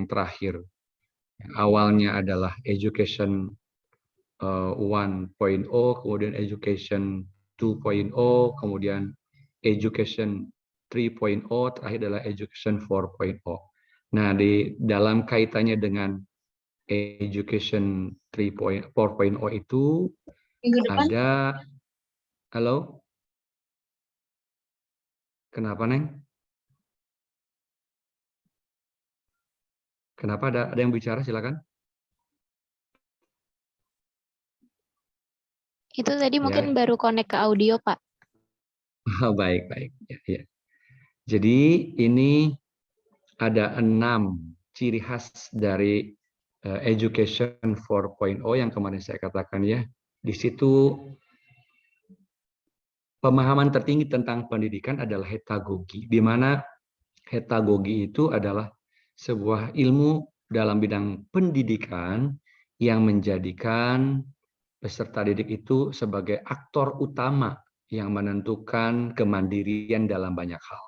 terakhir. Awalnya adalah education 1.0, kemudian education 2.0, kemudian education 3.0, terakhir adalah education 4.0. Nah, di dalam kaitannya dengan education 4.0 itu ada, halo? Kenapa, Neng? Kenapa ada yang bicara? Silakan. Itu tadi mungkin Ya. baru connect ke audio, Pak. Oh, baik. Ya, ya. Jadi ini ada 6 ciri khas dari education 4.0 yang kemarin saya katakan ya. Di situ pemahaman tertinggi tentang pendidikan adalah hedagogi, di mana hedagogi itu adalah sebuah ilmu dalam bidang pendidikan yang menjadikan peserta didik itu sebagai aktor utama yang menentukan kemandirian dalam banyak hal.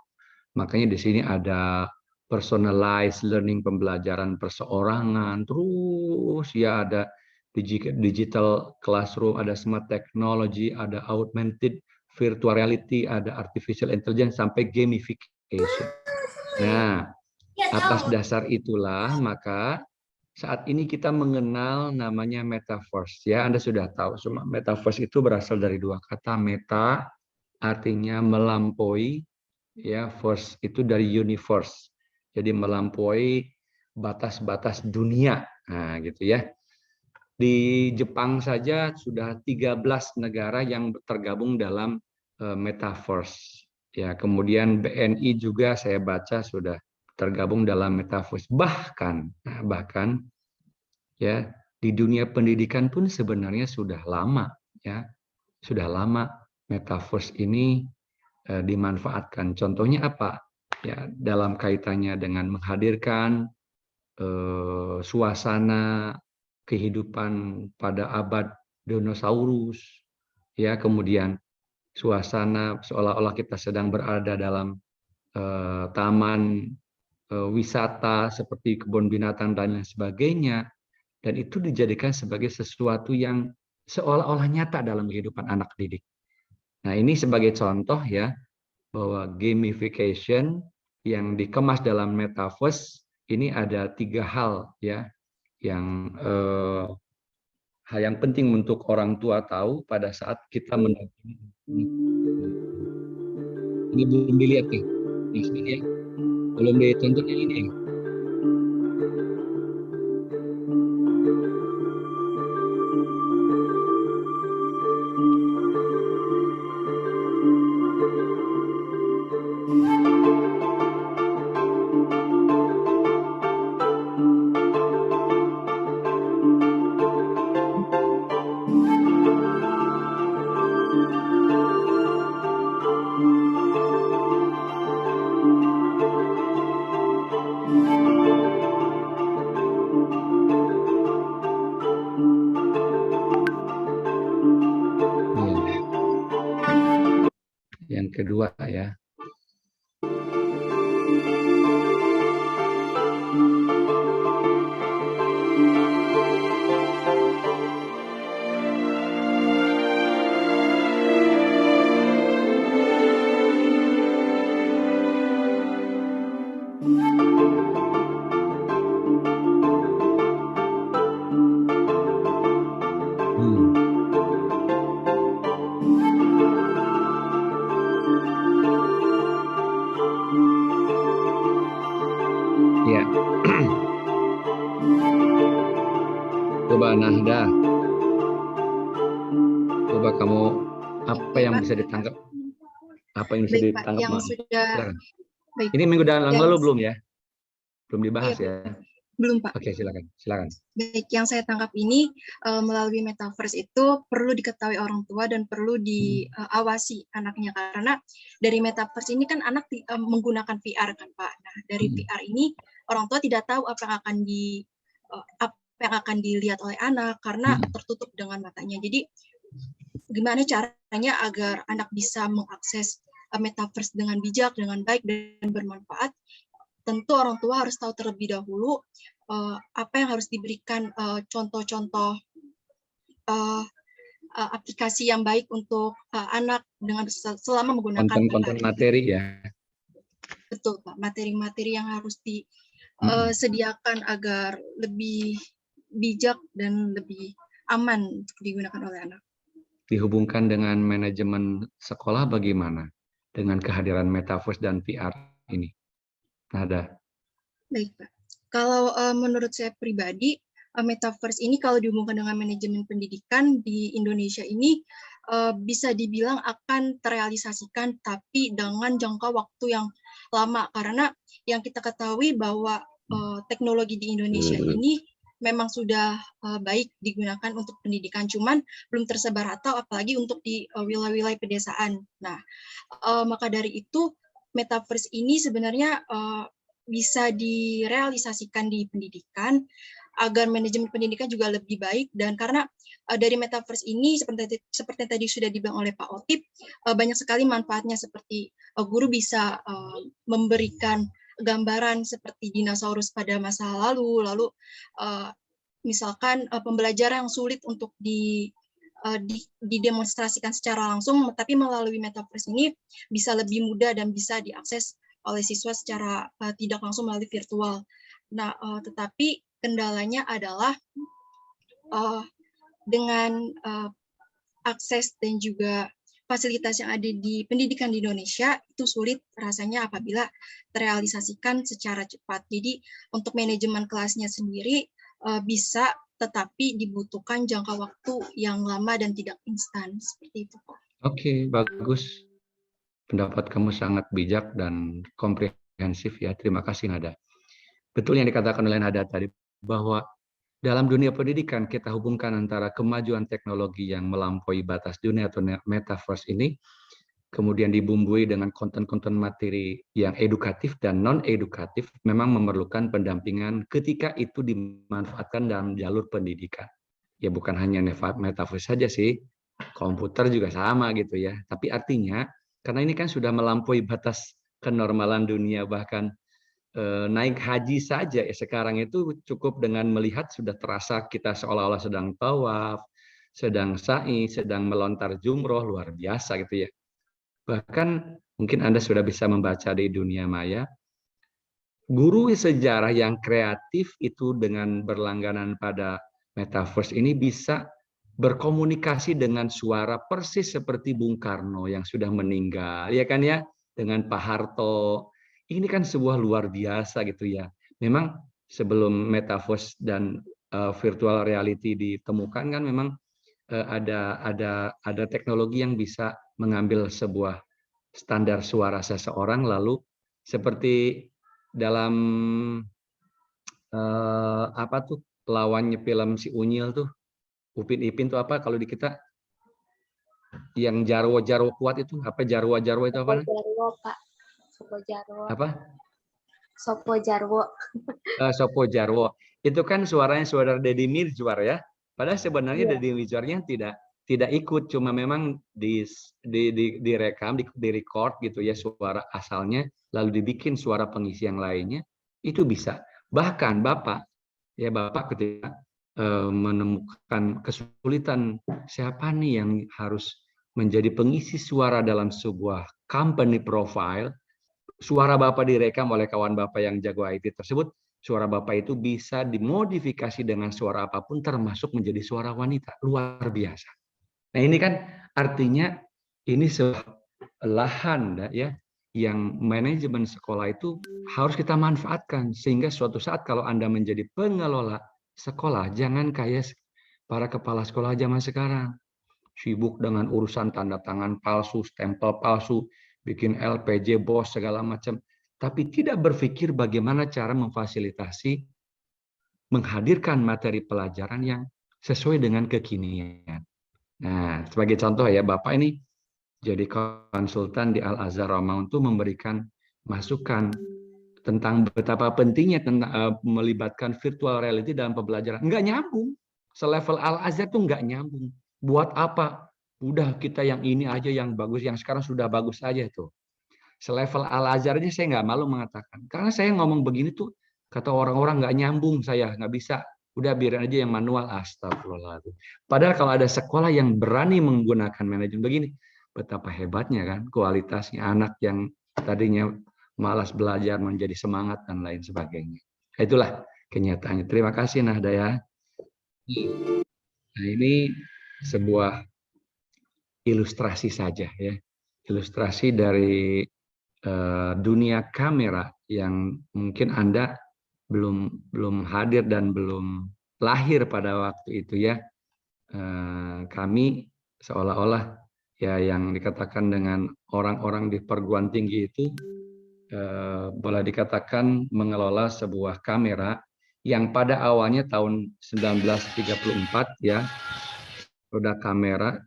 Makanya di sini ada personalized learning, pembelajaran perseorangan, terus ya ada digital classroom, ada smart technology, ada augmented virtual reality, ada artificial intelligence, sampai gamification. Nah, atas dasar itulah maka saat ini kita mengenal namanya metaverse. Ya, Anda sudah tahu, semua metaverse itu berasal dari 2 kata. Meta artinya melampaui, ya, verse itu dari universe. Jadi melampaui batas-batas dunia. Nah, gitu ya. Di Jepang saja sudah 13 negara yang tergabung dalam metaverse. Ya, kemudian BNI juga saya baca sudah tergabung dalam metaverse. Bahkan ya di dunia pendidikan pun sebenarnya sudah lama, ya. Sudah lama metaverse ini dimanfaatkan. Contohnya apa? Ya, dalam kaitannya dengan menghadirkan suasana kehidupan pada abad dinosaurus, ya, kemudian suasana seolah-olah kita sedang berada dalam taman wisata seperti kebun binatang dan lain sebagainya, dan itu dijadikan sebagai sesuatu yang seolah-olah nyata dalam kehidupan anak didik. Nah, ini sebagai contoh ya bahwa gamification yang dikemas dalam metaverse ini ada 3 hal ya yang hal yang penting untuk orang tua tahu pada saat kita mendampingi. Ini belum dilihat nih, ya. Belum ditonton yang ini. Yang kedua ya. Ya. Coba Nahda. Coba kamu apa yang bisa ditangkap? Apa yang bisa ditangkap? Yang sudah baik. Ini minggu lalu belum ya? Belum dibahas iya, ya? Belum, Pak. Oke, silakan. Baik, yang saya tangkap ini melalui metaverse itu perlu diketahui orang tua dan perlu diawasi anaknya, karena dari metaverse ini kan anak menggunakan VR kan, Pak. Nah, dari VR ini orang tua tidak tahu apa yang akan dilihat oleh anak karena tertutup dengan matanya. Jadi gimana caranya agar anak bisa mengakses metaverse dengan bijak, dengan baik dan bermanfaat? tentu orang tua harus tahu terlebih dahulu apa yang harus diberikan contoh-contoh aplikasi yang baik untuk anak dengan selama menggunakan Konten-konten VR. materi ya. Betul, Pak. Materi-materi yang harus Mm-mm. disediakan agar lebih bijak dan lebih aman untuk digunakan oleh anak. Dihubungkan dengan manajemen sekolah bagaimana dengan kehadiran Metaverse dan VR ini? Nada. Baik, Pak. Kalau menurut saya pribadi, Metaverse ini kalau dihubungkan dengan manajemen pendidikan di Indonesia ini bisa dibilang akan terrealisasikan, tapi dengan jangka waktu yang lama. Karena yang kita ketahui bahwa teknologi di Indonesia ini memang sudah baik digunakan untuk pendidikan, cuman belum tersebar rata, apalagi untuk di wilayah-wilayah pedesaan. Nah, maka dari itu Metaverse ini sebenarnya bisa direalisasikan di pendidikan agar manajemen pendidikan juga lebih baik, dan karena dari Metaverse ini seperti tadi sudah dibilang oleh Pak Otip, banyak sekali manfaatnya, seperti guru bisa memberikan gambaran seperti dinosaurus pada masa lalu misalkan pembelajaran yang sulit untuk didemonstrasikan secara langsung, tapi melalui Metaverse ini bisa lebih mudah dan bisa diakses oleh siswa secara tidak langsung melalui virtual. Nah, tetapi kendalanya adalah dengan akses dan juga fasilitas yang ada di pendidikan di Indonesia itu sulit rasanya apabila terrealisasikan secara cepat. Jadi untuk manajemen kelasnya sendiri bisa, tetapi dibutuhkan jangka waktu yang lama dan tidak instan, seperti itu, Pak. Oke, bagus. Pendapat kamu sangat bijak dan komprehensif ya. Terima kasih Nada. Betul yang dikatakan oleh Nada tadi, bahwa dalam dunia pendidikan kita hubungkan antara kemajuan teknologi yang melampaui batas dunia atau metaverse ini, kemudian dibumbui dengan konten-konten materi yang edukatif dan non-edukatif, memang memerlukan pendampingan ketika itu dimanfaatkan dalam jalur pendidikan. Ya bukan hanya metaverse saja sih, komputer juga sama gitu ya. Tapi artinya, karena ini kan sudah melampaui batas kenormalan dunia, bahkan naik haji saja sekarang itu cukup dengan melihat sudah terasa kita seolah-olah sedang tawaf, sedang sa'i, sedang melontar jumroh, luar biasa gitu ya. Bahkan mungkin Anda sudah bisa membaca di dunia maya, guru sejarah yang kreatif itu dengan berlangganan pada Metaverse ini bisa berkomunikasi dengan suara persis seperti Bung Karno yang sudah meninggal, ya kan ya, dengan Pak Harto. Ini kan sebuah luar biasa gitu ya. Memang sebelum Metaverse dan virtual reality ditemukan kan memang ada teknologi yang bisa mengambil sebuah standar suara seseorang, lalu seperti dalam apa tuh lawannya film si Unyil tuh, Upin Ipin tuh apa kalau di kita yang Jarwo kuat itu apa, Jarwo itu apa? Sopo Jarwo, Pak. Sopo Jarwo. Apa? Sopo Jarwo. Sopo Jarwo. Itu kan suaranya saudara Deddy Mizwar ya. Padahal sebenarnya Deddy Mizwarnya tidak ikut, cuma memang direkam, record gitu ya suara asalnya, lalu dibikin suara pengisi yang lainnya, itu bisa. Bahkan Bapak ketika menemukan kesulitan siapa nih yang harus menjadi pengisi suara dalam sebuah company profile, suara Bapak direkam oleh kawan Bapak yang jago IT tersebut, suara Bapak itu bisa dimodifikasi dengan suara apapun termasuk menjadi suara wanita. Luar biasa. Nah, ini kan artinya ini sebuah lahan ya yang manajemen sekolah itu harus kita manfaatkan, sehingga suatu saat kalau Anda menjadi pengelola sekolah, jangan kayak para kepala sekolah zaman sekarang, sibuk dengan urusan tanda tangan palsu, stempel palsu, bikin LPJ bos segala macam, tapi tidak berpikir bagaimana cara memfasilitasi, menghadirkan materi pelajaran yang sesuai dengan kekinian. Nah, sebagai contoh ya, Bapak ini jadi konsultan di Al-Azhar Ramaun itu memberikan masukan tentang betapa pentingnya melibatkan virtual reality dalam pembelajaran. Enggak nyambung. Selevel Al-Azhar itu enggak nyambung. Buat apa? Udah kita yang ini aja yang bagus, yang sekarang sudah bagus aja tuh. Selevel Al-Azhar aja saya nggak malu mengatakan. Karena saya ngomong begini tuh, kata orang-orang nggak nyambung, saya nggak bisa. Udah biarin aja yang manual. Astagfirullahaladzim. Padahal kalau ada sekolah yang berani menggunakan manajemen begini, betapa hebatnya kan kualitasnya anak yang tadinya malas belajar menjadi semangat dan lain sebagainya. Itulah kenyataannya. Terima kasih Nahda ya. Nah, ini sebuah ilustrasi saja ya. Ilustrasi dari dunia kamera yang mungkin Anda belum hadir dan belum lahir pada waktu itu ya. Kami seolah-olah ya yang dikatakan dengan orang-orang di perguruan tinggi itu boleh dikatakan mengelola sebuah kamera yang pada awalnya tahun 1934 ya, produk kamera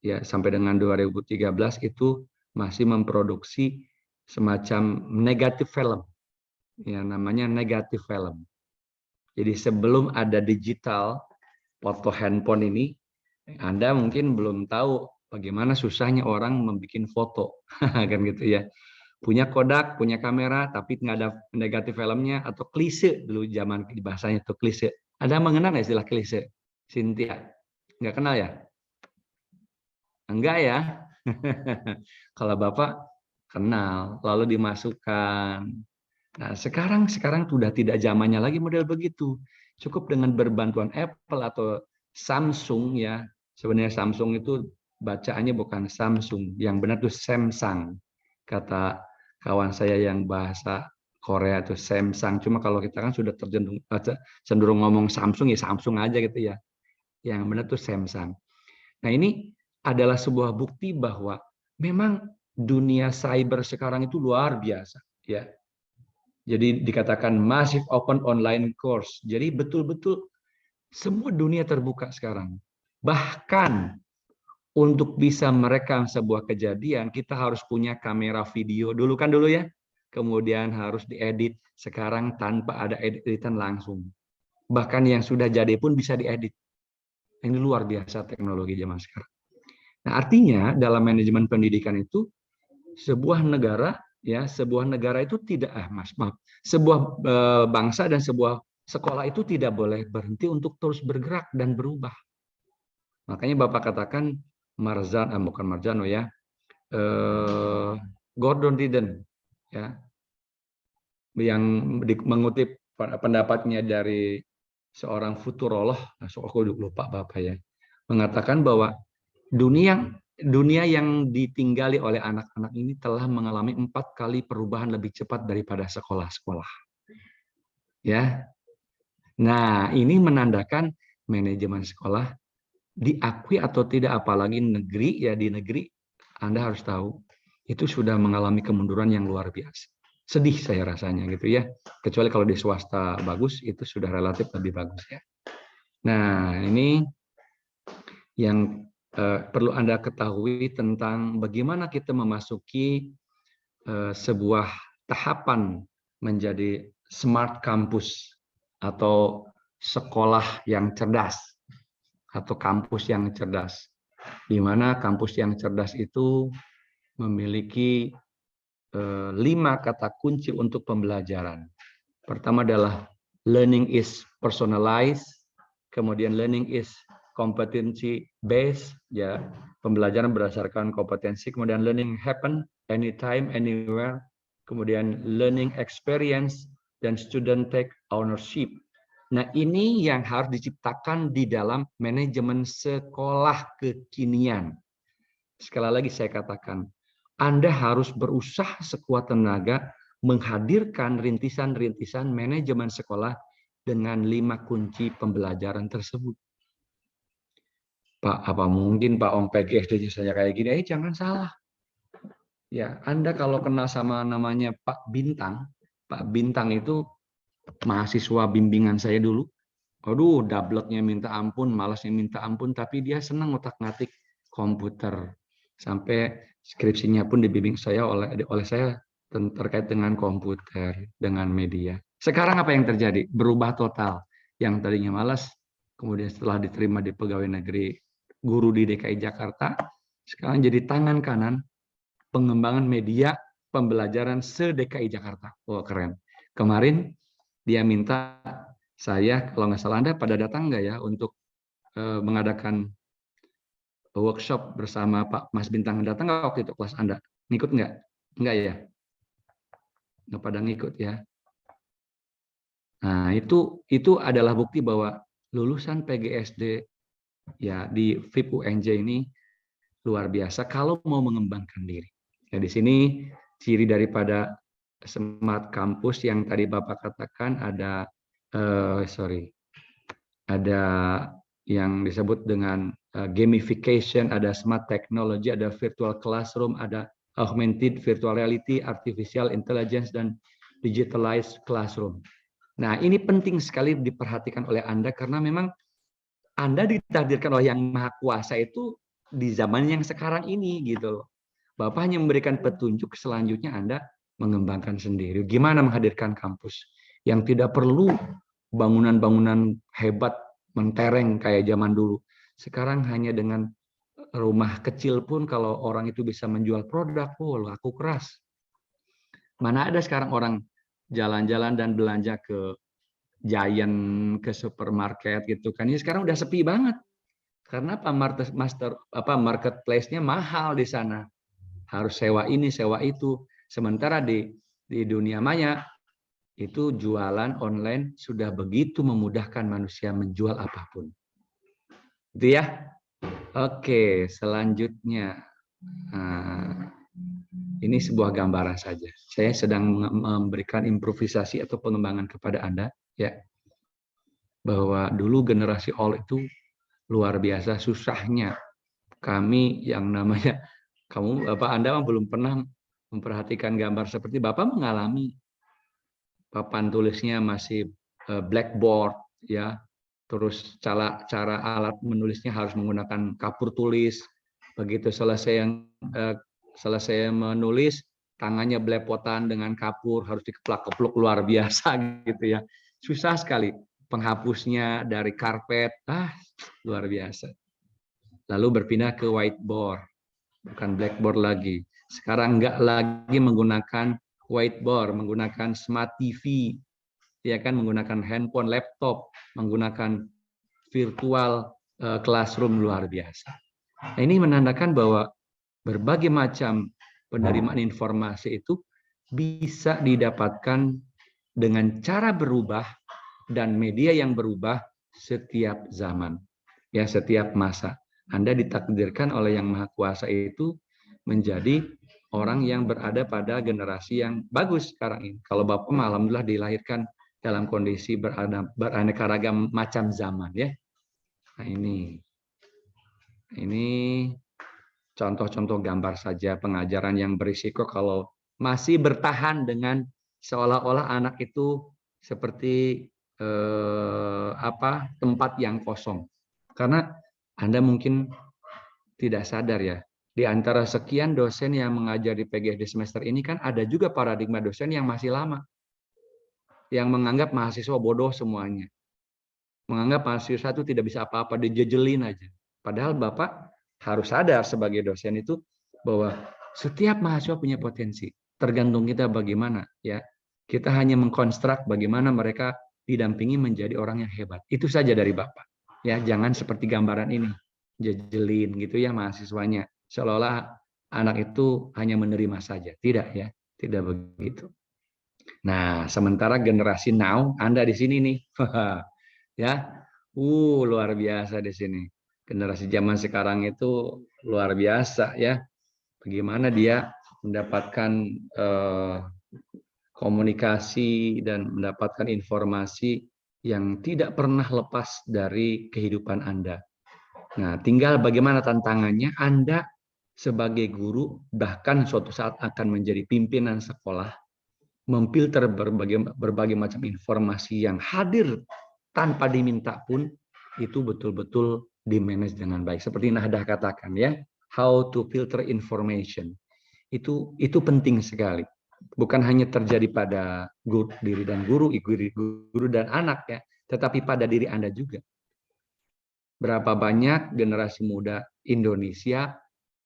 ya sampai dengan 2013 itu masih memproduksi semacam negatif film, ya namanya negatif film. Jadi sebelum ada digital foto handphone ini, Anda mungkin belum tahu bagaimana susahnya orang membuat foto, kan gitu ya. Punya Kodak, punya kamera, tapi nggak ada negatif filmnya atau klise dulu zaman bahasanya itu klise. Ada mengenal nggak istilah klise? Cynthia, nggak kenal ya? Enggak ya? Kalau Bapak kenal, lalu dimasukkan. Nah, sekarang sudah tidak zamannya lagi model begitu. Cukup dengan berbantuan Apple atau Samsung ya. Sebenarnya Samsung itu bacaannya bukan Samsung, yang benar itu Samsung. Kata kawan saya yang bahasa Korea itu Samsung. Cuma kalau kita kan sudah cenderung ngomong Samsung ya Samsung aja gitu ya. Yang benar itu Samsung. Nah, ini adalah sebuah bukti bahwa memang dunia cyber sekarang itu luar biasa ya. Jadi dikatakan massive open online course. Jadi betul-betul semua dunia terbuka sekarang. Bahkan untuk bisa merekam sebuah kejadian, kita harus punya kamera video dulu kan dulu ya. Kemudian harus diedit. Sekarang tanpa ada editan langsung. Bahkan yang sudah jadi pun bisa diedit. Ini luar biasa teknologi zaman sekarang. Nah, artinya dalam manajemen pendidikan itu sebuah negara itu tidak sebuah bangsa dan sebuah sekolah itu tidak boleh berhenti untuk terus bergerak dan berubah. Makanya Bapak katakan bukan Marzano ya, Gordon Liddell ya, yang mengutip pendapatnya dari seorang futurolog, aku lupa Bapak ya, mengatakan bahwa dunia yang ditinggali oleh anak-anak ini telah mengalami 4 kali perubahan lebih cepat daripada sekolah-sekolah. Ya. Nah, ini menandakan manajemen sekolah diakui atau tidak, apalagi negeri ya, di negeri Anda harus tahu itu sudah mengalami kemunduran yang luar biasa. Sedih saya rasanya gitu ya. Kecuali kalau di swasta bagus itu sudah relatif lebih bagus ya. Nah, ini yang perlu Anda ketahui tentang bagaimana kita memasuki sebuah tahapan menjadi smart campus atau sekolah yang cerdas atau kampus yang cerdas. Di mana kampus yang cerdas itu memiliki 5 kata kunci untuk pembelajaran. Pertama adalah learning is personalized, kemudian learning is competency based, ya, pembelajaran berdasarkan kompetensi, kemudian learning happen anytime anywhere, kemudian learning experience, dan student take ownership. Nah, ini yang harus diciptakan di dalam manajemen sekolah kekinian. Sekali lagi saya katakan, Anda harus berusaha sekuat tenaga menghadirkan rintisan-rintisan manajemen sekolah dengan 5 kunci pembelajaran tersebut. Pak, apa mungkin Pak Ong PGSD saya kayak gini? Jangan salah. Ya, Anda kalau kenal sama namanya Pak Bintang itu mahasiswa bimbingan saya dulu. Aduh, dableknya minta ampun, malasnya minta ampun, tapi dia senang otak-ngatik komputer. Sampai skripsinya pun dibimbing saya oleh saya terkait dengan komputer, dengan media. Sekarang apa yang terjadi? Berubah total. Yang tadinya malas, kemudian setelah diterima di pegawai negeri guru di DKI Jakarta, sekarang jadi tangan kanan pengembangan media pembelajaran se-DKI Jakarta. Oh, keren. Kemarin dia minta saya, kalau nggak salah Anda pada datang nggak ya untuk mengadakan workshop bersama Pak Mas Bintang. Datang nggak waktu itu kelas Anda? Ngikut nggak? Nggak ya? Nggak pada ngikut ya. Nah, itu adalah bukti bahwa lulusan PGSD ya di FIP UNJ ini luar biasa kalau mau mengembangkan diri. Ya, di sini ciri daripada smart campus yang tadi Bapak katakan ada ada yang disebut dengan gamification, ada smart technology, ada virtual classroom, ada augmented virtual reality, artificial intelligence, dan digitalized classroom. Nah, ini penting sekali diperhatikan oleh Anda karena memang Anda ditakdirkan oleh Yang Maha Kuasa itu di zaman yang sekarang ini gitu loh. Bapak hanya memberikan petunjuk, selanjutnya Anda mengembangkan sendiri. Gimana menghadirkan kampus yang tidak perlu bangunan-bangunan hebat mentereng kayak zaman dulu. Sekarang hanya dengan rumah kecil pun kalau orang itu bisa menjual produk, oh laku keras. Mana ada sekarang orang jalan-jalan dan belanja ke Giant, ke supermarket gitu kan. Ini sekarang udah sepi banget. Karena apa? Marketplace-nya mahal di sana. Harus sewa ini, sewa itu. Sementara di dunia maya itu jualan online sudah begitu memudahkan manusia menjual apapun. Itu ya. Oke, selanjutnya. Nah, ini sebuah gambaran saja. Saya sedang memberikan improvisasi atau pengembangan kepada Anda, ya. Bahwa dulu generasi all itu luar biasa susahnya. Kami yang namanya Anda belum pernah memperhatikan gambar seperti Bapak mengalami. Papan tulisnya masih blackboard, ya. Terus cara alat menulisnya harus menggunakan kapur tulis. Begitu selesai menulis, tangannya belepotan dengan kapur, harus dikeplak-kepluk luar biasa gitu ya. Susah sekali. Penghapusnya dari karpet, luar biasa. Lalu berpindah ke whiteboard, bukan blackboard lagi. Sekarang nggak lagi menggunakan whiteboard, menggunakan smart TV, ya kan, menggunakan handphone, laptop, menggunakan virtual classroom luar biasa. Nah, ini menandakan bahwa berbagai macam penerimaan informasi itu bisa didapatkan dengan cara berubah dan media yang berubah setiap zaman, ya, setiap masa. Anda ditakdirkan oleh Yang Maha Kuasa itu menjadi orang yang berada pada generasi yang bagus sekarang ini. Kalau Bapak alhamdulillah dilahirkan dalam kondisi beraneka ragam macam zaman, ya. Nah, ini contoh-contoh gambar saja pengajaran yang berisiko kalau masih bertahan dengan seolah-olah anak itu seperti tempat yang kosong. Karena Anda mungkin tidak sadar ya, di antara sekian dosen yang mengajar di PGSD semester ini kan ada juga paradigma dosen yang masih lama, yang menganggap mahasiswa bodoh semuanya. Menganggap mahasiswa itu tidak bisa apa-apa, dijejelin aja. Padahal Bapak harus sadar sebagai dosen itu bahwa setiap mahasiswa punya potensi. Tergantung kita bagaimana, ya. Kita hanya mengkonstruk bagaimana mereka didampingi menjadi orang yang hebat. Itu saja dari Bapak. Ya, jangan seperti gambaran ini, jejelin gitu ya mahasiswanya. Seolah-olah anak itu hanya menerima saja. Tidak ya, tidak begitu. Nah, sementara generasi now, Anda di sini nih. Ya, luar biasa di sini. Generasi zaman sekarang itu luar biasa ya. Bagaimana dia mendapatkan komunikasi dan mendapatkan informasi yang tidak pernah lepas dari kehidupan Anda. Nah, tinggal bagaimana tantangannya Anda sebagai guru, bahkan suatu saat akan menjadi pimpinan sekolah, memfilter berbagai macam informasi yang hadir tanpa diminta pun, itu betul-betul di-manage dengan baik. Seperti Nahdah katakan ya, how to filter information. Itu penting sekali. Bukan hanya terjadi pada diri dan guru dan anak ya, tetapi pada diri Anda juga. Berapa banyak generasi muda Indonesia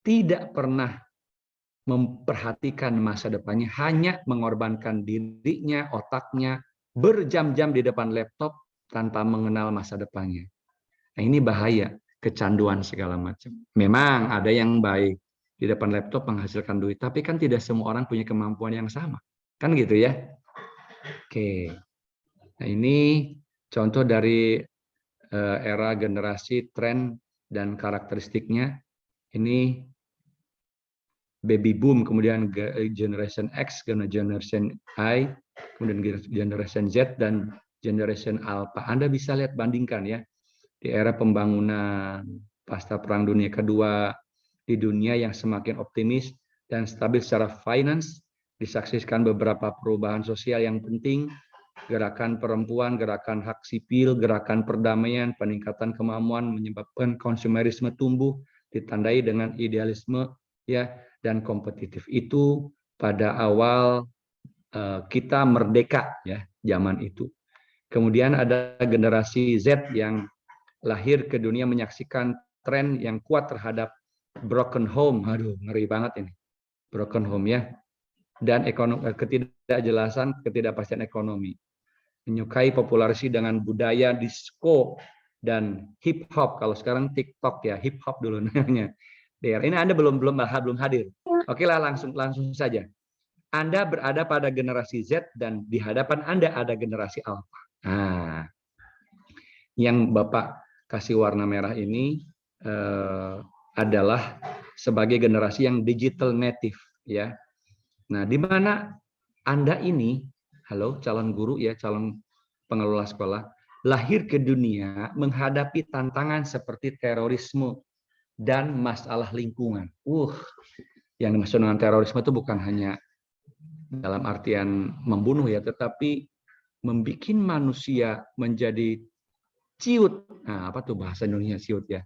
tidak pernah memperhatikan masa depannya, hanya mengorbankan dirinya, otaknya, berjam-jam di depan laptop tanpa mengenal masa depannya. Nah, ini bahaya, kecanduan segala macam. Memang ada yang baik di depan laptop menghasilkan duit, tapi kan tidak semua orang punya kemampuan yang sama. Kan gitu ya? Oke. Nah, ini contoh dari era generasi, tren, dan karakteristiknya. Ini baby boom, kemudian generation X, generation Y, kemudian generation Z, dan generation Alpha. Anda bisa lihat, bandingkan ya. Di era pembangunan pasca Perang Dunia Kedua, di dunia yang semakin optimis dan stabil secara finance, disaksikan beberapa perubahan sosial yang penting, gerakan perempuan, gerakan hak sipil, gerakan perdamaian, peningkatan kemampuan menyebabkan konsumerisme tumbuh, ditandai dengan idealisme ya dan kompetitif. Itu pada awal kita merdeka ya, zaman itu. Kemudian ada generasi Z yang lahir ke dunia menyaksikan tren yang kuat terhadap broken home. Aduh, ngeri banget ini. Broken home ya. Dan ketidakjelasan, ketidakpastian ekonomi. Menyukai populasi dengan budaya disco dan hip hop. Kalau sekarang TikTok ya, hip hop dulu namanya. Ini Anda belum hadir. Oke lah, langsung saja. Anda berada pada generasi Z dan di hadapan Anda ada generasi Alpha. Nah, yang Bapak kasih warna merah ini adalah sebagai generasi yang digital native ya. Nah, di mana Anda ini, halo calon guru ya, calon pengelola sekolah, lahir ke dunia menghadapi tantangan seperti terorisme dan masalah lingkungan. Yang dimaksud dengan terorisme itu bukan hanya dalam artian membunuh ya, tetapi membuat manusia menjadi ciut. Nah, apa tuh bahasa Indonesia ciut ya?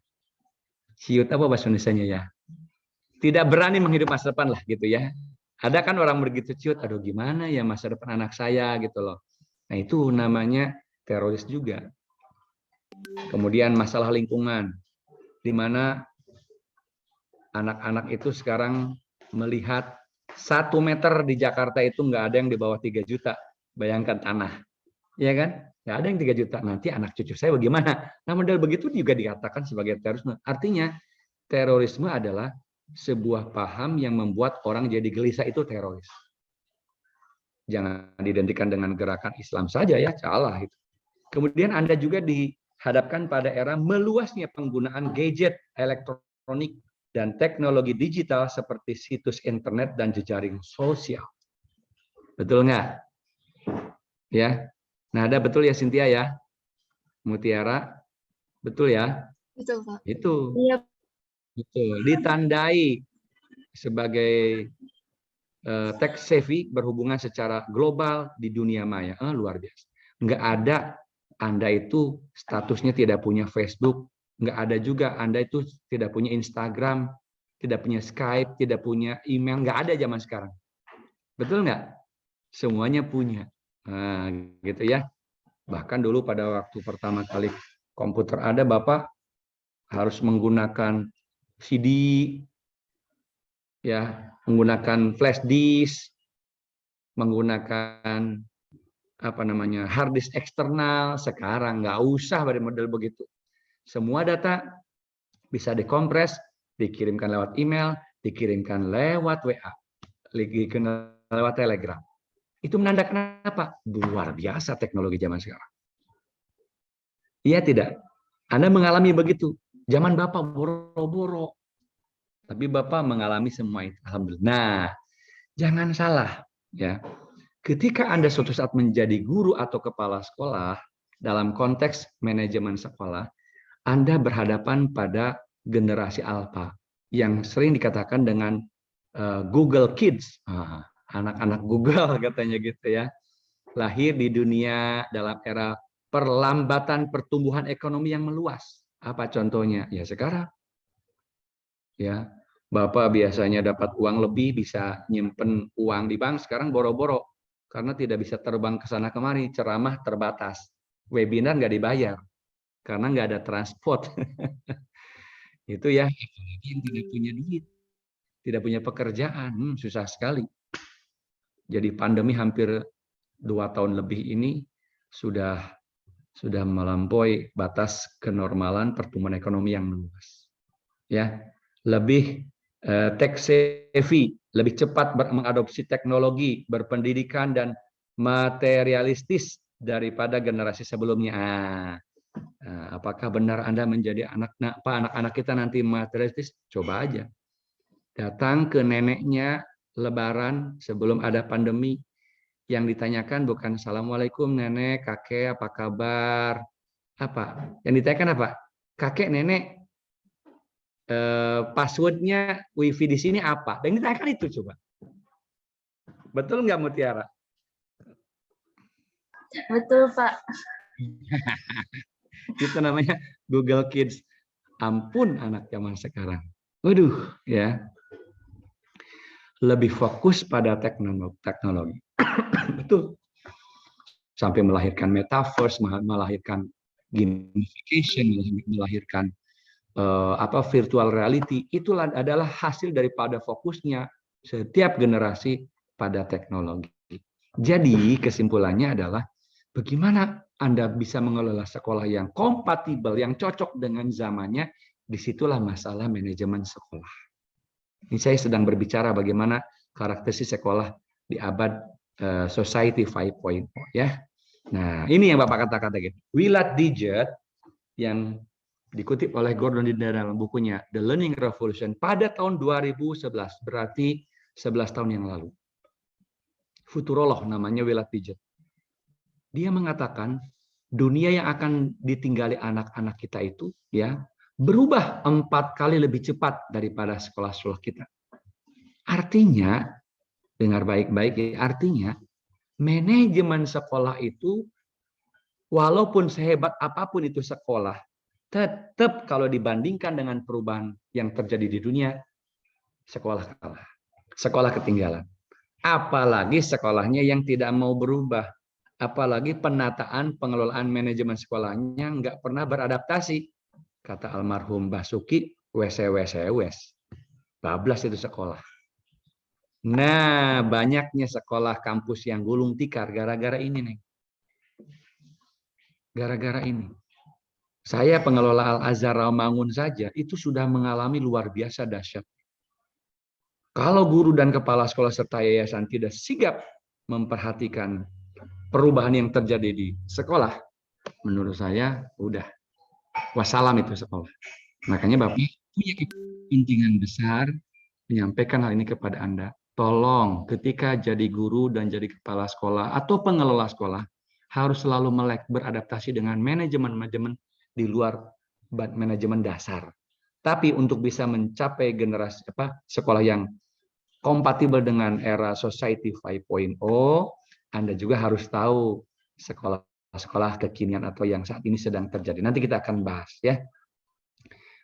Ciut apa bahasa Indonesianya ya? Tidak berani menghidup masa depan lah gitu ya. Ada kan orang begitu ciut, aduh gimana ya masa depan anak saya gitu loh. Nah, itu namanya teroris juga. Kemudian masalah lingkungan, di mana anak-anak itu sekarang melihat 1 meter di Jakarta itu nggak ada yang di bawah 3 juta. Bayangkan tanah. Ya kan? Nggak ada yang 3 juta. Nanti anak cucu saya bagaimana? Nah, model begitu juga dikatakan sebagai terorisme. Artinya, terorisme adalah sebuah paham yang membuat orang jadi gelisah, itu teroris. Jangan diidentikan dengan gerakan Islam saja ya, salah itu. Kemudian Anda juga dihadapkan pada era meluasnya penggunaan gadget, elektronik, dan teknologi digital seperti situs internet dan jejaring sosial. Betul nggak? Ya. Nah, ada betul ya Cynthia ya? Mutiara? Betul ya? Betul, Pak. Itu. Iya. Betul. Ditandai sebagai tech savvy, berhubungan secara global di dunia maya. Luar biasa. Nggak ada Anda itu statusnya tidak punya Facebook, nggak ada juga Anda itu tidak punya Instagram, tidak punya Skype, tidak punya email, nggak ada zaman sekarang. Betul nggak? Semuanya punya. Nah, gitu ya. Bahkan dulu pada waktu pertama kali komputer ada, Bapak harus menggunakan CD, ya, menggunakan flash disk, menggunakan apa namanya hard disk eksternal. Sekarang nggak usah pada model begitu. Semua data bisa dikompres, dikirimkan lewat email, dikirimkan lewat WA, dikirimkan lewat Telegram. Itu menandakan apa? Luar biasa teknologi zaman sekarang. Iya tidak? Anda mengalami begitu. Zaman Bapak boro-boro. Tapi Bapak mengalami semua itu. Alhamdulillah. Nah, jangan salah. Ya, ketika Anda suatu saat menjadi guru atau kepala sekolah, dalam konteks manajemen sekolah, Anda berhadapan pada generasi alpha yang sering dikatakan dengan Google Kids. Anak-anak Google katanya gitu ya. Lahir di dunia dalam era perlambatan pertumbuhan ekonomi yang meluas. Apa contohnya? Ya sekarang. Ya, Bapak biasanya dapat uang lebih, bisa nyimpen uang di bank, sekarang boro-boro karena tidak bisa terbang ke sana kemari, ceramah terbatas, webinar nggak dibayar karena nggak ada transport. Itu ya, apalagi yang tidak punya duit, tidak punya pekerjaan, susah sekali. Jadi pandemi hampir 2 tahun lebih ini sudah melampaui batas kenormalan pertumbuhan ekonomi yang meluas. Ya, lebih tech savvy, lebih cepat mengadopsi teknologi, berpendidikan dan materialistis daripada generasi sebelumnya. Apakah benar Anda menjadi anak-anak kita nanti materialistis? Coba aja. Datang ke neneknya Lebaran sebelum ada pandemi, yang ditanyakan bukan Assalamualaikum nenek, kakek, apa kabar? Apa? Yang ditanyakan apa? Kakek, nenek, passwordnya wifi di sini apa? Dan ditanyakan itu coba. Betul nggak Mutiara? Betul, Pak. Itu namanya Google Kids. Ampun anak zaman sekarang. Waduh, ya. Lebih fokus pada teknologi. Betul. Sampai melahirkan metaverse, melahirkan gamification, melahirkan virtual reality. Itulah adalah hasil daripada fokusnya setiap generasi pada teknologi. Jadi kesimpulannya adalah bagaimana Anda bisa mengelola sekolah yang kompatibel, yang cocok dengan zamannya. Disitulah masalah manajemen sekolah. Ini saya sedang berbicara bagaimana karakteristik sekolah di abad Society 5.0 ya. Nah, ini yang Bapak katakan tadi. Willard Digit yang dikutip oleh Gordon dalam bukunya The Learning Revolution pada tahun 2011, berarti 11 tahun yang lalu. Futurolog namanya Willard Digit. Dia mengatakan dunia yang akan ditinggali anak-anak kita itu ya berubah 4 kali lebih cepat daripada sekolah-sekolah kita. Artinya, dengar baik-baik, artinya manajemen sekolah itu walaupun sehebat apapun itu sekolah, tetap kalau dibandingkan dengan perubahan yang terjadi di dunia, sekolah kalah. Sekolah ketinggalan. Apalagi sekolahnya yang tidak mau berubah. Apalagi penataan pengelolaan manajemen sekolahnya nggak pernah beradaptasi. Kata almarhum Basuki, wes. Bablas itu sekolah. Nah, banyaknya sekolah kampus yang gulung tikar gara-gara ini nih. Gara-gara ini. Saya pengelola Al-Azhar Rawamangun saja itu sudah mengalami luar biasa dahsyat. Kalau guru dan kepala sekolah serta yayasan tidak sigap memperhatikan perubahan yang terjadi di sekolah, menurut saya udah wassalam itu sekolah. Makanya Bapak punya kepentingan besar menyampaikan hal ini kepada Anda. Tolong ketika jadi guru dan jadi kepala sekolah atau pengelola sekolah harus selalu melek beradaptasi dengan manajemen di luar manajemen dasar. Tapi untuk bisa mencapai generasi sekolah yang kompatibel dengan era Society 5.0, Anda juga harus tahu sekolah kekinian atau yang saat ini sedang terjadi. Nanti kita akan bahas ya.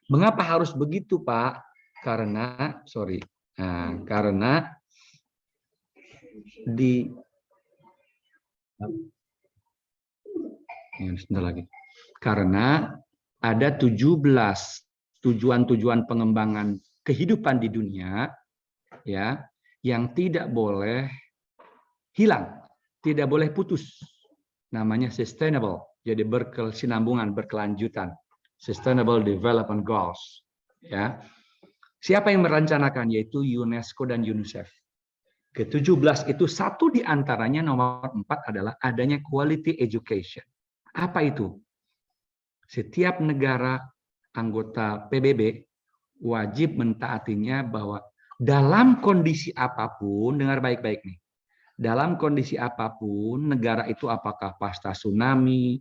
Mengapa harus begitu, Pak? Karena karena ada 17 tujuan-tujuan pengembangan kehidupan di dunia ya yang tidak boleh hilang, tidak boleh putus. Namanya sustainable, jadi berkesinambungan, berkelanjutan. Sustainable Development Goals ya. Siapa yang merencanakan? Yaitu UNESCO dan UNICEF. Ke-17 itu satu di antaranya, nomor 4 adalah adanya quality education. Apa itu? Setiap negara anggota PBB wajib mentaatinya bahwa dalam kondisi apapun, dengar baik-baik nih, dalam kondisi apapun, negara itu apakah pasca tsunami,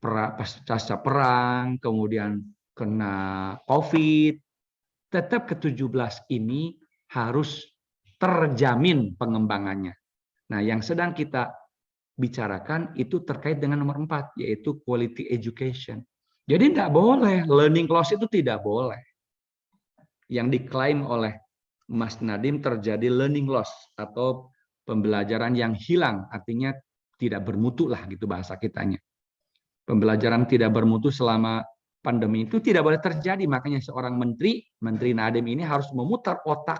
pasca perang, kemudian kena COVID, tetap ke-17 ini harus terjamin pengembangannya. Nah, yang sedang kita bicarakan itu terkait dengan nomor 4, yaitu quality education. Jadi tidak boleh, learning loss itu tidak boleh. Yang diklaim oleh Mas Nadiem terjadi learning loss atau pembelajaran yang hilang, artinya tidak bermutu lah gitu bahasa kitanya. Pembelajaran tidak bermutu selama pandemi itu tidak boleh terjadi. Makanya seorang Menteri Nadiem ini harus memutar otak,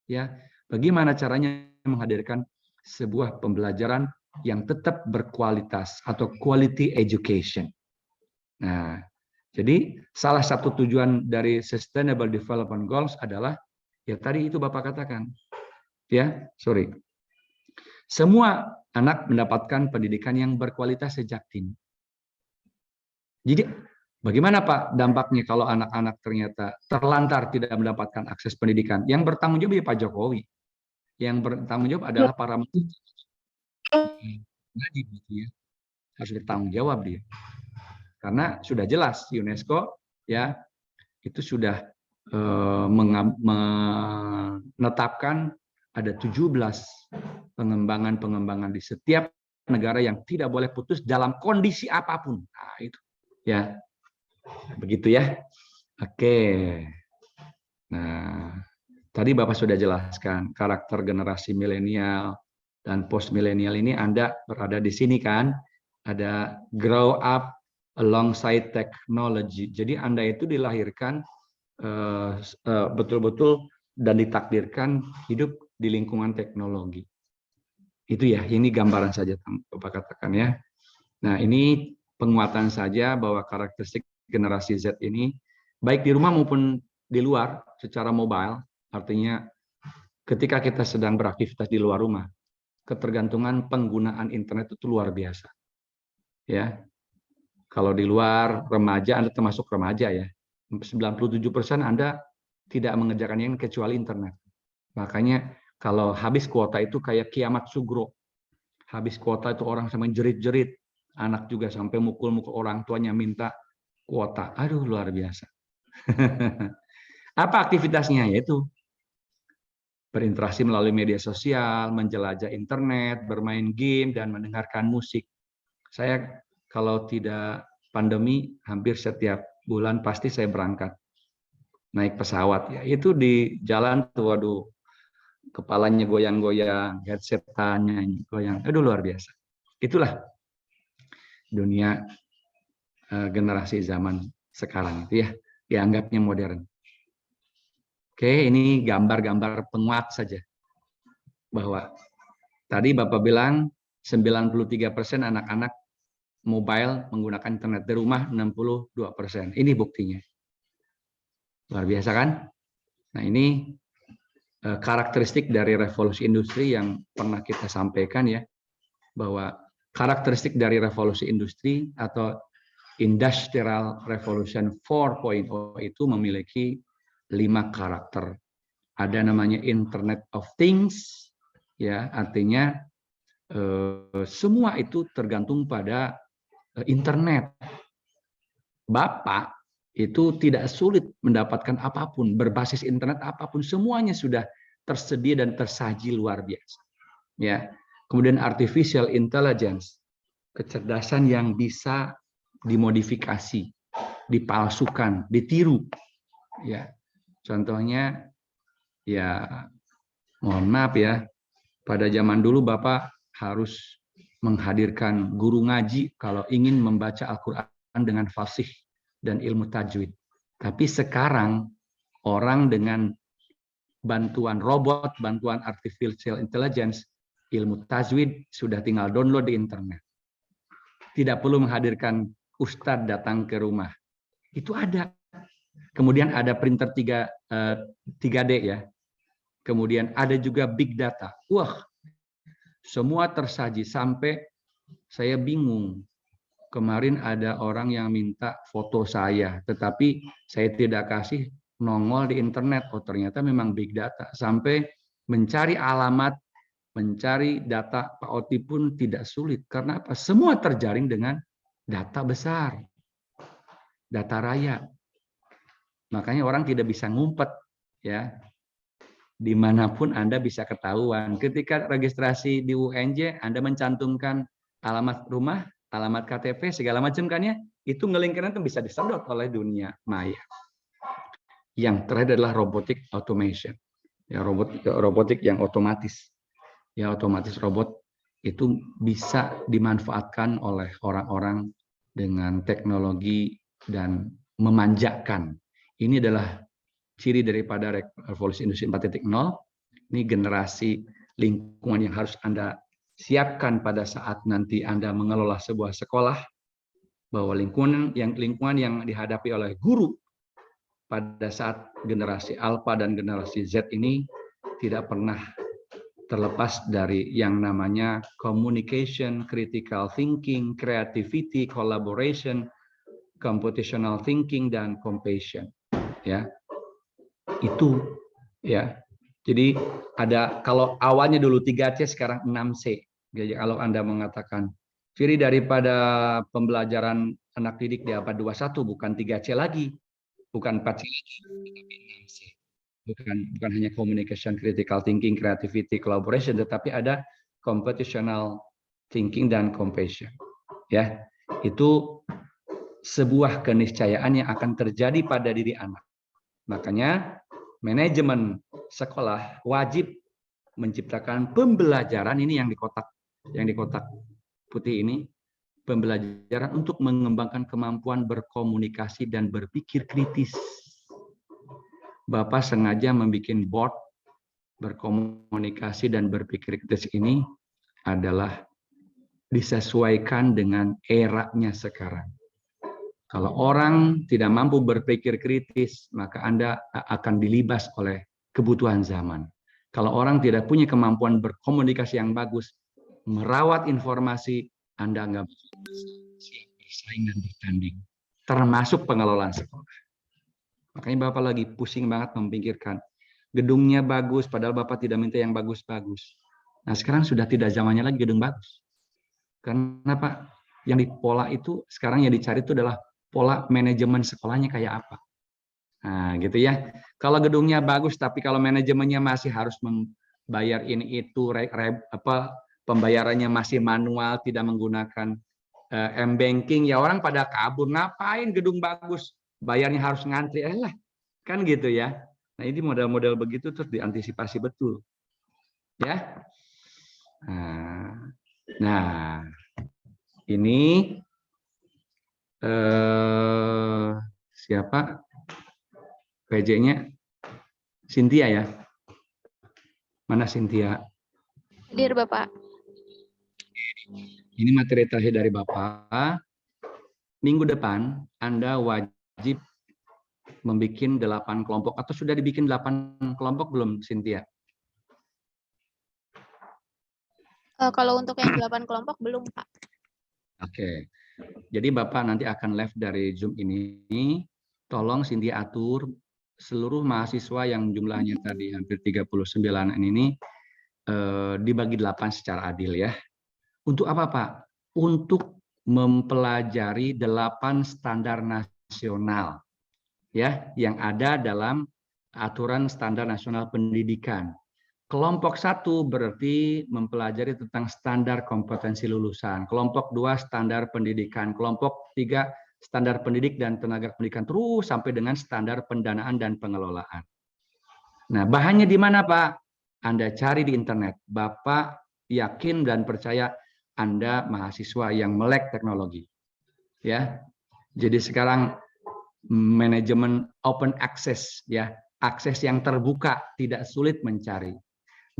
ya, bagaimana caranya menghadirkan sebuah pembelajaran yang tetap berkualitas atau quality education. Nah, jadi salah satu tujuan dari Sustainable Development Goals adalah ya tadi itu Bapak katakan, ya, semua anak mendapatkan pendidikan yang berkualitas sejak dini. Jadi bagaimana Pak dampaknya kalau anak-anak ternyata terlantar tidak mendapatkan akses pendidikan? Yang bertanggung jawab ya Pak Jokowi. Yang bertanggung jawab adalah para menteri. Ya, harus bertanggung jawab dia. Karena sudah jelas UNESCO ya itu sudah menetapkan ada 17 pengembangan di setiap negara yang tidak boleh putus dalam kondisi apapun. Nah, itu ya. Begitu ya. Oke. Nah, tadi Bapak sudah jelaskan karakter generasi milenial dan post milenial ini Anda berada di sini kan? Ada grow up alongside technology. Jadi Anda itu dilahirkan betul-betul dan ditakdirkan hidup di lingkungan teknologi. Itu ya, ini gambaran saja Bapak katakan ya. Nah, ini penguatan saja bahwa karakteristik generasi Z ini baik di rumah maupun di luar secara mobile, artinya ketika kita sedang beraktivitas di luar rumah, ketergantungan penggunaan internet itu luar biasa. Ya. Kalau di luar remaja, Anda termasuk remaja ya. 97% Anda tidak mengerjakan yang kecuali internet. Makanya kalau habis kuota itu kayak kiamat sugro. Habis kuota itu orang sampai jerit-jerit. Anak juga sampai mukul-mukul orang tuanya minta kuota. Aduh, luar biasa. Apa aktivitasnya? Yaitu berinteraksi melalui media sosial, menjelajah internet, bermain game, dan mendengarkan musik. Saya kalau tidak pandemi, hampir setiap bulan pasti saya berangkat naik pesawat. Ya, itu di jalan tuh, waduh, kepalanya goyang-goyang, headset tanya goyang. Aduh, luar biasa. Itulah dunia generasi zaman sekarang itu ya, dianggapnya modern. Oke, ini gambar-gambar penguat saja bahwa tadi Bapak bilang 93% anak-anak mobile menggunakan internet, di rumah 62%. Ini buktinya. Luar biasa kan? Nah, ini karakteristik dari revolusi industri yang pernah kita sampaikan ya, bahwa karakteristik dari revolusi industri atau Industrial Revolution 4.0 itu memiliki 5 karakter. Ada namanya Internet of Things, ya, artinya semua itu tergantung pada internet. Bapak itu tidak sulit mendapatkan apapun berbasis internet apapun, semuanya sudah tersedia dan tersaji luar biasa. Ya. Kemudian artificial intelligence, kecerdasan yang bisa dimodifikasi, dipalsukan, ditiru. Ya. Contohnya ya mohon maaf ya, pada zaman dulu Bapak harus menghadirkan guru ngaji kalau ingin membaca Al-Quran dengan fasih dan ilmu tajwid. Tapi sekarang orang dengan bantuan robot, bantuan artificial intelligence, ilmu tajwid sudah tinggal download di internet. Tidak perlu menghadirkan ustadz datang ke rumah. Itu ada. Kemudian ada printer 3D ya. Kemudian ada juga big data. Wah, semua tersaji sampai saya bingung. Kemarin ada orang yang minta foto saya, tetapi saya tidak kasih, nongol di internet. Oh, ternyata memang big data. Sampai mencari alamat, mencari data Pak Oti pun tidak sulit. Karena apa? Semua terjaring dengan data besar, data raya. Makanya orang tidak bisa ngumpet, ya. Dimanapun Anda bisa ketahuan. Ketika registrasi di UNJ, Anda mencantumkan alamat rumah, alamat KTP, segala macam kan ya, itu ngelingkirnya itu bisa disedot oleh dunia maya. Yang terakhir adalah robotic automation. Ya, robotik yang otomatis. Ya, otomatis robot itu bisa dimanfaatkan oleh orang-orang dengan teknologi dan memanjakan. Ini adalah ciri daripada revolusi industri 4.0. Ini generasi lingkungan yang harus Anda siapkan pada saat nanti Anda mengelola sebuah sekolah, bahwa lingkungan yang dihadapi oleh guru pada saat generasi Alpha dan generasi Z ini tidak pernah terlepas dari yang namanya communication, critical thinking, creativity, collaboration, computational thinking, dan compassion. Ya, itu ya. Jadi ada, kalau awalnya dulu 3C, sekarang 6C. Jadi kalau Anda mengatakan ciri daripada pembelajaran anak didik di abad 21 bukan 3C lagi, bukan 4C lagi, tetapi 6C. Bukan hanya communication, critical thinking, creativity, collaboration, tetapi ada computational thinking dan compassion. Ya, itu sebuah keniscayaan yang akan terjadi pada diri anak. Makanya manajemen sekolah wajib menciptakan pembelajaran ini yang di kotak putih ini, pembelajaran untuk mengembangkan kemampuan berkomunikasi dan berpikir kritis. Bapak sengaja membuat board berkomunikasi dan berpikir kritis ini adalah disesuaikan dengan eranya sekarang. Kalau orang tidak mampu berpikir kritis, maka Anda akan dilibas oleh kebutuhan zaman. Kalau orang tidak punya kemampuan berkomunikasi yang bagus, merawat informasi, Anda nggak siap bersaing dan bertanding, termasuk pengelolaan sekolah. Makanya Bapak lagi pusing banget memikirkan, gedungnya bagus, padahal Bapak tidak minta yang bagus-bagus. Nah, sekarang sudah tidak zamannya lagi gedung bagus. Karena Pak, yang di pola itu, sekarang yang dicari itu adalah pola manajemen sekolahnya kayak apa. Nah, gitu ya. Kalau gedungnya bagus, tapi kalau manajemennya masih harus membayar ini itu, pembayarannya masih manual, tidak menggunakan m-banking, ya orang pada kabur. Ngapain gedung bagus? Bayarnya harus ngantri. Lah, kan gitu ya. Nah, ini model-model begitu terus diantisipasi betul. Ya. Nah, ini siapa PJ-nya? Cynthia ya? Mana Cynthia? Hadir Bapak. Ini materi terakhir dari Bapak. Minggu depan Anda wajib membuat 8 kelompok, atau sudah dibikin 8 kelompok belum, Cynthia? Kalau untuk yang 8 kelompok belum, Pak. Oke. Jadi Bapak nanti akan live dari Zoom ini. Tolong Cynthia atur seluruh mahasiswa yang jumlahnya tadi hampir 39 ini dibagi 8 secara adil ya. Untuk apa, Pak? Untuk mempelajari 8 standar nasional ya yang ada dalam aturan standar nasional pendidikan. Kelompok 1 berarti mempelajari tentang standar kompetensi lulusan. Kelompok 2 standar pendidikan. Kelompok 3 standar pendidik dan tenaga pendidikan, terus sampai dengan standar pendanaan dan pengelolaan. Nah, bahannya di mana, Pak? Anda cari di internet. Bapak yakin dan percaya Anda mahasiswa yang melek teknologi. Ya. Jadi sekarang manajemen open access ya, akses yang terbuka, tidak sulit mencari.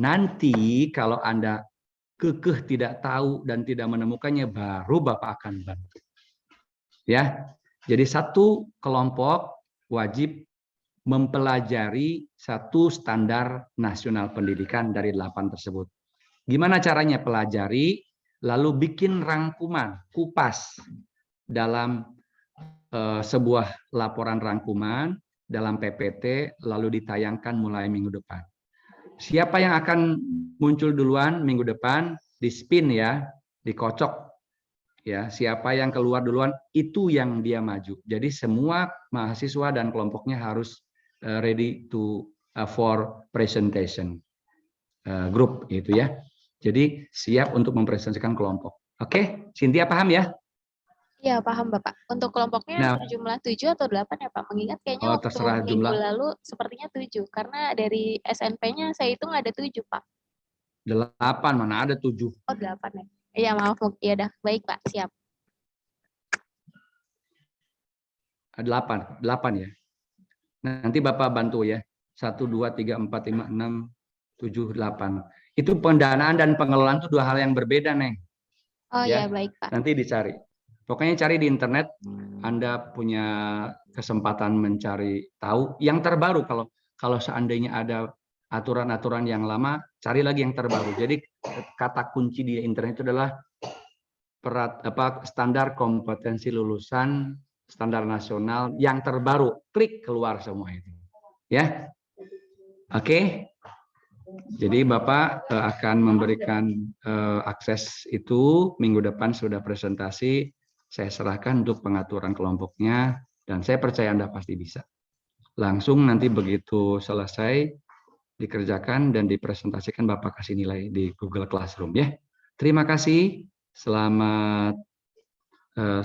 Nanti kalau Anda kekeh tidak tahu dan tidak menemukannya, baru Bapak akan bantu. Ya. Jadi satu kelompok wajib mempelajari 1 standar nasional pendidikan dari 8 tersebut. Gimana caranya pelajari? Lalu bikin rangkuman, kupas dalam sebuah laporan rangkuman dalam PPT, lalu ditayangkan mulai minggu depan. Siapa yang akan muncul duluan minggu depan, di spin ya, dikocok. Ya, siapa yang keluar duluan, itu yang dia maju. Jadi semua mahasiswa dan kelompoknya harus ready to for presentation group gitu ya. Jadi siap untuk mempresentasikan kelompok. Oke, Cynthia paham ya? Iya, paham Bapak. Untuk kelompoknya Nah, berjumlah 7 atau 8 ya Pak? Mengingat kayaknya waktu terserah minggu jumlah. lalu sepertinya 7. Karena dari SNP-nya saya hitung ada 7 Pak. 8, mana ada 7. Oh 8 ya? Iya maaf, ya udah. Baik Pak, siap. 8 ya. Nanti Bapak bantu ya. 1, 2, 3, 4, 5, 6, 7, 8. Itu pendanaan dan pengelolaan itu 2 hal yang berbeda, Neng. Oh Ya. ya, baik Pak. Nanti dicari. Pokoknya cari di internet, Anda punya kesempatan mencari tahu yang terbaru. Kalau seandainya ada aturan-aturan yang lama, cari lagi yang terbaru. Jadi kata kunci di internet itu adalah standar kompetensi lulusan standar nasional yang terbaru. Klik keluar semua itu. Ya. Oke. Jadi Bapak akan memberikan akses itu minggu depan sudah presentasi. Saya serahkan untuk pengaturan kelompoknya dan saya percaya Anda pasti bisa. Langsung nanti begitu selesai dikerjakan dan dipresentasikan Bapak kasih nilai di Google Classroom ya. Terima kasih. Selamat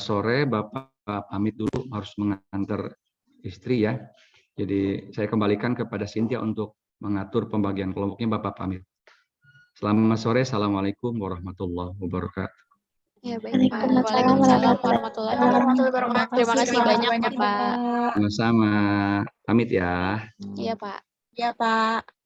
sore. Bapak pamit dulu harus mengantar istri ya. Jadi saya kembalikan kepada Cynthia untuk mengatur pembagian kelompoknya. Bapak pamit. Selamat sore. Assalamualaikum warahmatullahi wabarakatuh. Ya, baik Pak. Waalaikumsalam warahmatullahi wabarakatuh. Terima kasih banyak Pak. Sama-sama. Pamit ya. Iya Pak. Ya, Pak.